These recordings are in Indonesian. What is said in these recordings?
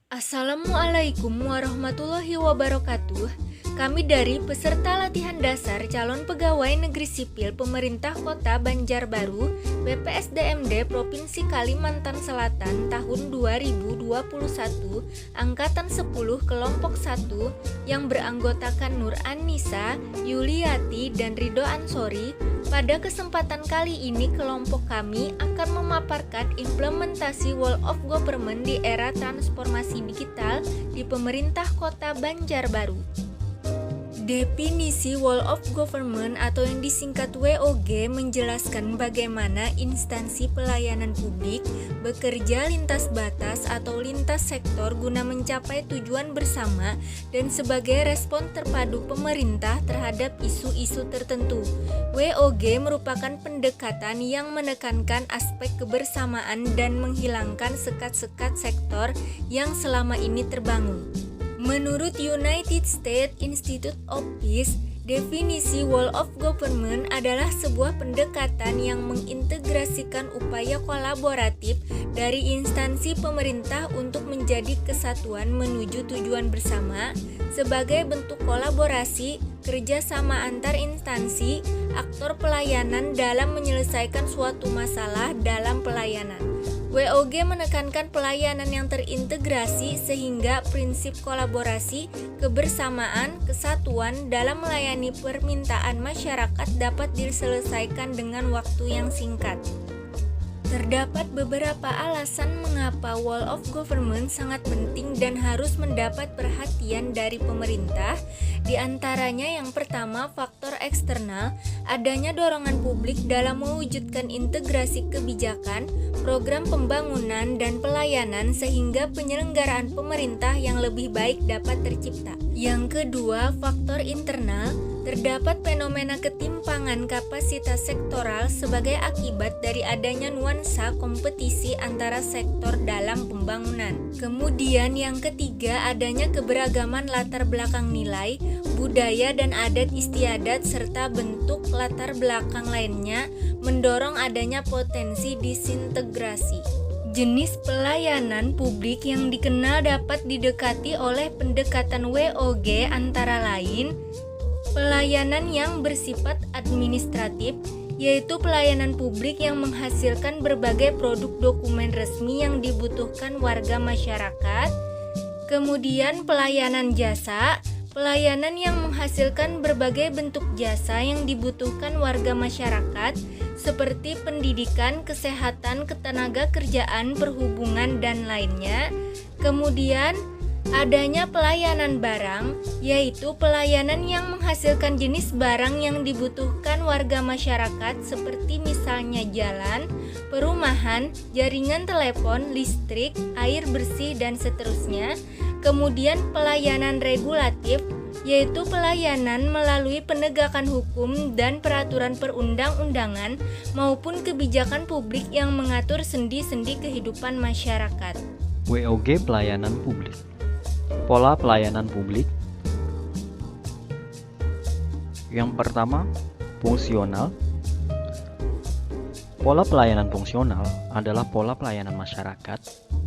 Assalamualaikum warahmatullahi wabarakatuh. Kami dari peserta latihan dasar calon pegawai negeri sipil pemerintah Kota Banjarbaru BPSDMD Provinsi Kalimantan Selatan tahun 2021 Angkatan 10 Kelompok 1 yang beranggotakan Nur Annisa, Yuliati, dan Ridho Ansori. Pada kesempatan kali ini kelompok kami akan memaparkan implementasi Wall of Government di era transformasi digital di pemerintah Kota Banjarbaru. Definisi Wall of Government atau yang disingkat WOG menjelaskan bagaimana instansi pelayanan publik bekerja lintas batas atau lintas sektor guna mencapai tujuan bersama dan sebagai respon terpadu pemerintah terhadap isu-isu tertentu. WOG merupakan pendekatan yang menekankan aspek kebersamaan dan menghilangkan sekat-sekat sektor yang selama ini terbangun. Menurut United States Institute of Peace, definisi Wall of Government adalah sebuah pendekatan yang mengintegrasikan upaya kolaboratif dari instansi pemerintah untuk menjadi kesatuan menuju tujuan bersama sebagai bentuk kolaborasi kerjasama antar instansi aktor pelayanan dalam menyelesaikan suatu masalah dalam pelayanan. WOG menekankan pelayanan yang terintegrasi sehingga prinsip kolaborasi, kebersamaan, kesatuan dalam melayani permintaan masyarakat dapat diselesaikan dengan waktu yang singkat. Terdapat beberapa alasan mengapa Wall of Government sangat penting dan harus mendapat perhatian dari pemerintah. Di antaranya yang pertama, faktor eksternal, adanya dorongan publik dalam mewujudkan integrasi kebijakan, program pembangunan dan pelayanan sehingga penyelenggaraan pemerintah yang lebih baik dapat tercipta. Yang kedua, faktor internal, terdapat fenomena ketimpangan kapasitas sektoral sebagai akibat dari adanya nuansa kompetisi antara sektor dalam pembangunan. Kemudian yang ketiga, adanya keberagaman latar belakang nilai, budaya dan adat istiadat serta bentuk latar belakang lainnya mendorong adanya potensi disintegrasi. Jenis pelayanan publik yang dikenal dapat didekati oleh pendekatan WOG antara lain pelayanan yang bersifat administratif, yaitu pelayanan publik yang menghasilkan berbagai produk dokumen resmi yang dibutuhkan warga masyarakat. Kemudian pelayanan jasa, pelayanan yang menghasilkan berbagai bentuk jasa yang dibutuhkan warga masyarakat seperti pendidikan, kesehatan, ketenaga kerjaan, perhubungan, dan lainnya. Kemudian adanya pelayanan barang, yaitu pelayanan yang menghasilkan jenis barang yang dibutuhkan warga masyarakat seperti misalnya jalan, perumahan, jaringan telepon, listrik, air bersih, dan seterusnya. Kemudian pelayanan regulatif, yaitu pelayanan melalui penegakan hukum dan peraturan perundang-undangan maupun kebijakan publik yang mengatur sendi-sendi kehidupan masyarakat. WOG pelayanan publik. Pola pelayanan publik. Yang pertama, fungsional. Pola pelayanan fungsional adalah pola pelayanan masyarakat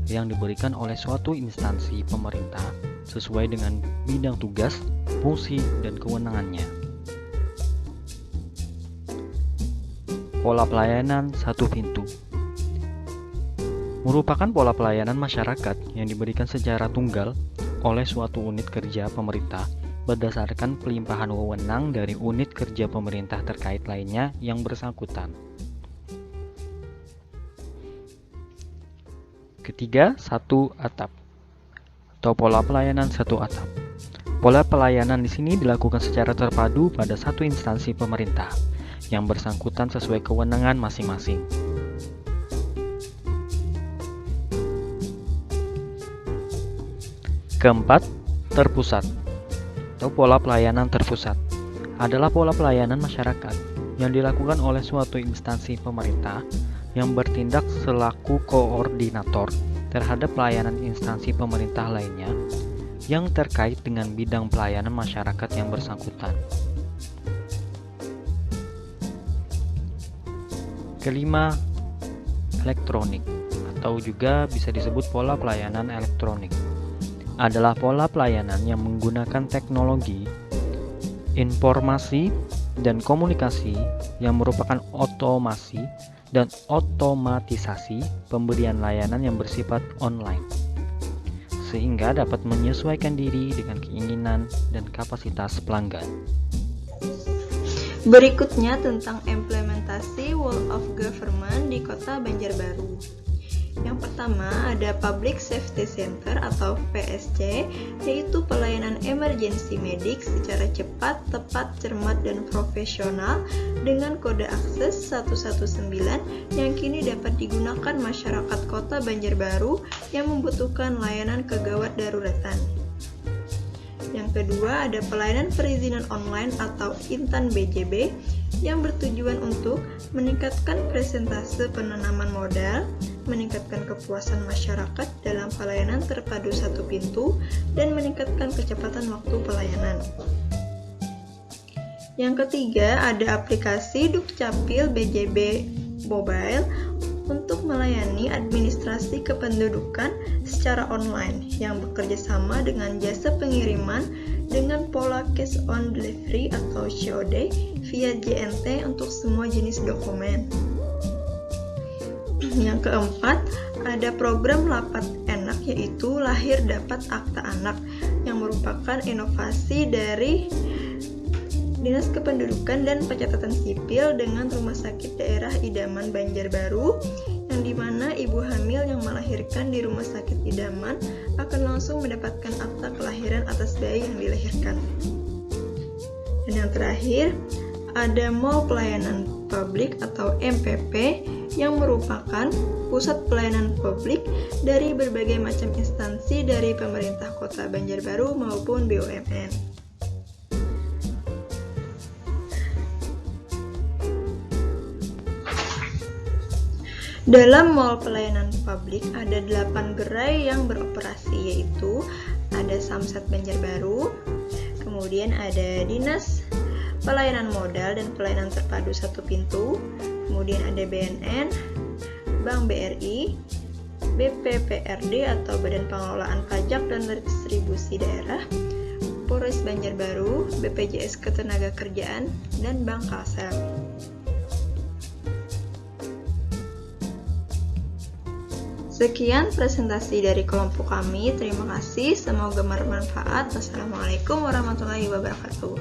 yang diberikan oleh suatu instansi pemerintah sesuai dengan bidang tugas, fungsi, dan kewenangannya. Pola pelayanan satu pintu merupakan pola pelayanan masyarakat yang diberikan secara tunggal oleh suatu unit kerja pemerintah berdasarkan pelimpahan wewenang dari unit kerja pemerintah terkait lainnya yang bersangkutan. Ketiga, satu atap atau pola pelayanan satu atap. Pola pelayanan di sini dilakukan secara terpadu pada satu instansi pemerintah yang bersangkutan sesuai kewenangan masing-masing. Keempat, terpusat atau pola pelayanan terpusat adalah pola pelayanan masyarakat yang dilakukan oleh suatu instansi pemerintah yang bertindak selaku koordinator terhadap pelayanan instansi pemerintah lainnya yang terkait dengan bidang pelayanan masyarakat yang bersangkutan. Kelima, elektronik atau juga bisa disebut pola pelayanan elektronik. adalah pola pelayanan yang menggunakan teknologi, informasi, dan komunikasi yang merupakan otomasi dan otomatisasi pemberian layanan yang bersifat online, sehingga dapat menyesuaikan diri dengan keinginan dan kapasitas pelanggan. Berikutnya tentang implementasi Whole of Government di Kota Banjarbaru. Yang pertama ada Public Safety Center atau PSC, yaitu pelayanan emergency medik secara cepat, tepat, cermat, dan profesional dengan kode akses 119 yang kini dapat digunakan masyarakat Kota Banjarbaru yang membutuhkan layanan kegawat daruratan. Yang kedua ada pelayanan perizinan online atau Intan BJB yang bertujuan untuk meningkatkan presentase penanaman modal, meningkatkan kepuasan masyarakat dalam pelayanan terpadu satu pintu, dan meningkatkan kecepatan waktu pelayanan. Yang ketiga ada aplikasi Dukcapil BJB Mobile untuk melayani administrasi kependudukan secara online yang bekerja sama dengan jasa pengiriman dengan pola cash on delivery atau COD via JNT untuk semua jenis dokumen. Yang keempat, ada program Lapat Enak yaitu Lahir Dapat Akta Anak yang merupakan inovasi dari Dinas Kependudukan dan Pencatatan Sipil dengan Rumah Sakit Daerah Idaman Banjarbaru, yang dimana ibu hamil yang melahirkan di Rumah Sakit Idaman akan langsung mendapatkan akta kelahiran atas bayi yang dilahirkan. Dan yang terakhir, ada Mall Pelayanan Publik atau MPP yang merupakan pusat pelayanan publik dari berbagai macam instansi dari pemerintah Kota Banjarbaru maupun BUMN. Dalam mall pelayanan publik ada 8 gerai yang beroperasi, yaitu ada Samsat Banjarbaru, kemudian ada Dinas Pelayanan Modal dan Pelayanan Terpadu Satu Pintu, kemudian ada BNN, Bank BRI, BPPRD atau Badan Pengelolaan Pajak dan Distribusi Daerah, Polres Banjarbaru, BPJS Ketenagakerjaan, dan Bank Kalsel. Sekian presentasi dari kelompok kami. Terima kasih. Semoga bermanfaat. Wassalamualaikum warahmatullahi wabarakatuh.